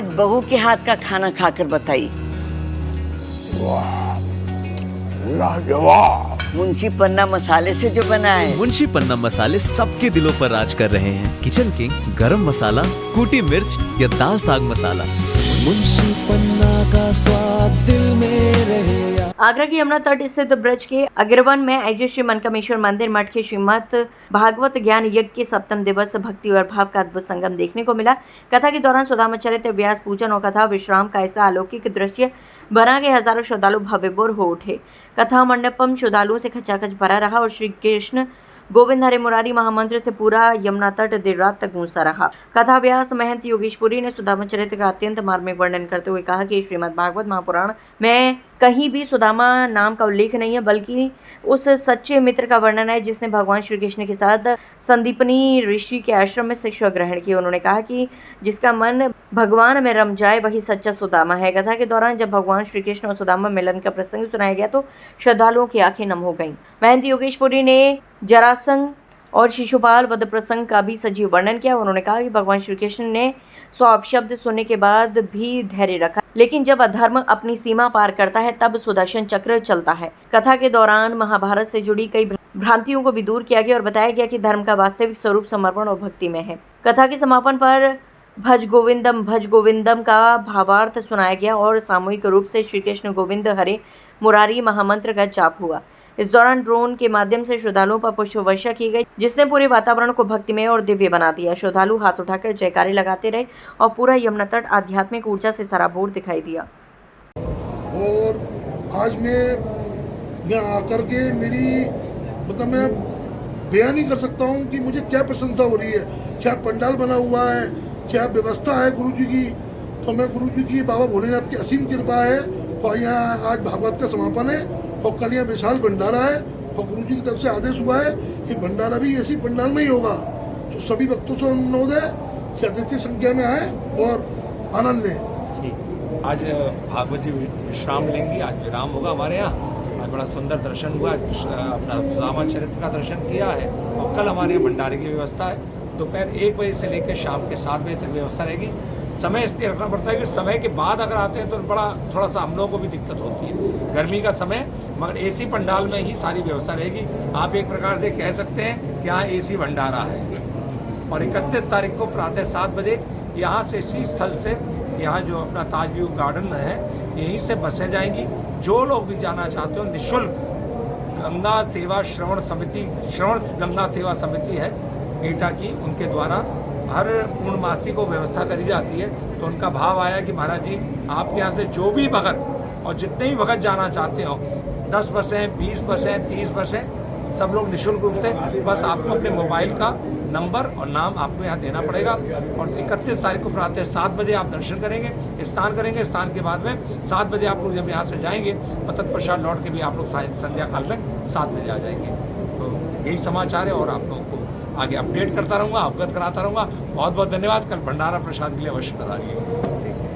आज बहू के हाथ का खाना खाकर बताइए। लाजवाब। मुंशी पन्ना मसाले से जो बना है। मुंशी पन्ना मसाले सबके दिलों पर राज कर रहे हैं। किचन किंग, गरम मसाला, कूटी मिर्च या दाल साग मसाला, मुंशी पन्ना का स्वाद दिल में रहे। आगरा की यमुना तट स्थित ब्रज के अग्रवन में आयोजित श्री मनकामेश्वर मंदिर मठ के श्रीमद भागवत ज्ञान यज्ञ के सप्तम दिवस भक्ति और भाव का अद्भुत संगम देखने को मिला। कथा के दौरान सुदामा चरित्र, व्यास पूजन और कथा विश्राम का ऐसा अलौकिक दृश्य बना के हजारों श्रद्धालु भव्यभोर हो उठे। कथा मंडपम श्रद्धालुओं से खचाखच भरा रहा और श्री कृष्ण गोविंद हरे मुरारी महामंत्र से पूरा यमुना तट देर रात तक गूंजता रहा। कथा व्यास महंत योगेशपुरी ने सुदामा चरित्र का अत्यंत मार्मिक वर्णन करते हुए कहा कि श्रीमद् भागवत महापुराण में कहीं भी सुदामा नाम का उल्लेख नहीं है, बल्कि उस सच्चे मित्र का वर्णन है जिसने भगवान श्री कृष्ण के साथ संदीपनी ऋषि के आश्रम में शिक्षा ग्रहण की। उन्होंने कहा कि जिसका मन भगवान में रम जाए वही सच्चा सुदामा है। कथा के दौरान जब भगवान श्री कृष्ण और सुदामा मिलन का प्रसंग सुनाया गया तो श्रद्धालुओं की आंखें नम हो गईं। महंत योगेशपुरी ने जरासंध और शिशुपाल वध प्रसंग का भी सजीव वर्णन किया। उन्होंने कहा कि भगवान श्री कृष्ण ने 100 अपशब्द सुनने के बाद भी धैर्य रखा, लेकिन जब अधर्म अपनी सीमा पार करता है तब सुदर्शन चक्र चलता है। कथा के दौरान महाभारत से जुड़ी कई भ्रांतियों को भी दूर किया गया और बताया गया कि धर्म का वास्तविक स्वरूप समर्पण और भक्ति में है। कथा के समापन पर भज गोविंदम का भावार्थ सुनाया गया और सामूहिक रूप से श्री कृष्ण गोविंद हरे मुरारी महामंत्र का जाप हुआ। इस दौरान ड्रोन के माध्यम से श्रद्धालुओं पर पुष्प वर्षा की गई, जिसने पूरे वातावरण को भक्तिमय और दिव्य बना दिया। श्रद्धालु हाथ उठाकर जयकारे लगाते रहे और पूरा यमुना तट आध्यात्मिक ऊर्जा से सराबोर दिखाई दिया। और आज मैं यहाँ आकर के मैं बयान नहीं कर सकता हूँ कि मुझे क्या प्रशंसा हो रही है, क्या पंडाल बना हुआ है, क्या व्यवस्था है गुरु जी की। तो मैं गुरु जी की, बाबा भोलेनाथ की असीम कृपा है और यहाँ आज भागवत का समापन है और कल यहाँ विशाल भंडारा है और गुरु जी की तरफ से आदेश हुआ है कि भंडारा भी ऐसी पंडाल में ही होगा। तो सभी भक्तों से अनुरोध है कि अद्वितीय संख्या में आए और आनंद लें। आज भागवत जी विश्राम लेंगी, आज विराम होगा हमारे यहाँ। आज बड़ा सुंदर दर्शन हुआ, अपना सुदामा चरित्र का दर्शन किया है और कल हमारे यहाँ भंडारे की व्यवस्था है। दोपहर 1 बजे से लेकर शाम के 7 बजे तक व्यवस्था रहेगी। समय इसलिए रखना पड़ता है कि समय के बाद अगर आते हैं तो थोड़ा सा हम लोगों को भी दिक्कत होती है, गर्मी का समय, मगर एसी पंडाल में ही सारी व्यवस्था रहेगी। आप एक प्रकार से कह सकते हैं कि यहाँ एसी भंडारा है। और 31 तारीख को प्रातः 7 बजे यहाँ से इसी स्थल से, यहाँ जो अपना ताज व्यू गार्डन है, यहीं से बसें जाएंगी। जो लोग भी जाना चाहते हो निःशुल्क गंगा सेवा श्रवण गंगा सेवा समिति है एटा की, उनके द्वारा हर पूर्णमासी को व्यवस्था करी जाती है। तो उनका भाव आया कि महाराज जी आपके यहाँ से जो भी भगत और जितने भी भगत जाना चाहते हो, 10 बसें, 20 बसें, 30 बसें, सब लोग निःशुल्क रूप से, बस आपको अपने मोबाइल का नंबर और नाम आपको यहाँ देना पड़ेगा। और 31 तारीख को प्रातः 7 बजे आप दर्शन करेंगे, स्नान करेंगे। स्नान के बाद में 7 बजे आप लोग जब यहाँ से जाएंगे तत्पश्चात लौट के भी आप लोग संध्या काल में 7 बजे आ जाएंगे। तो यही समाचार है और आप लोगों को आगे अपडेट करता रहूँगा, अवगत कराता रहूँगा। बहुत बहुत धन्यवाद। कल भंडारा प्रसाद के लिए अवश्य बता रही है।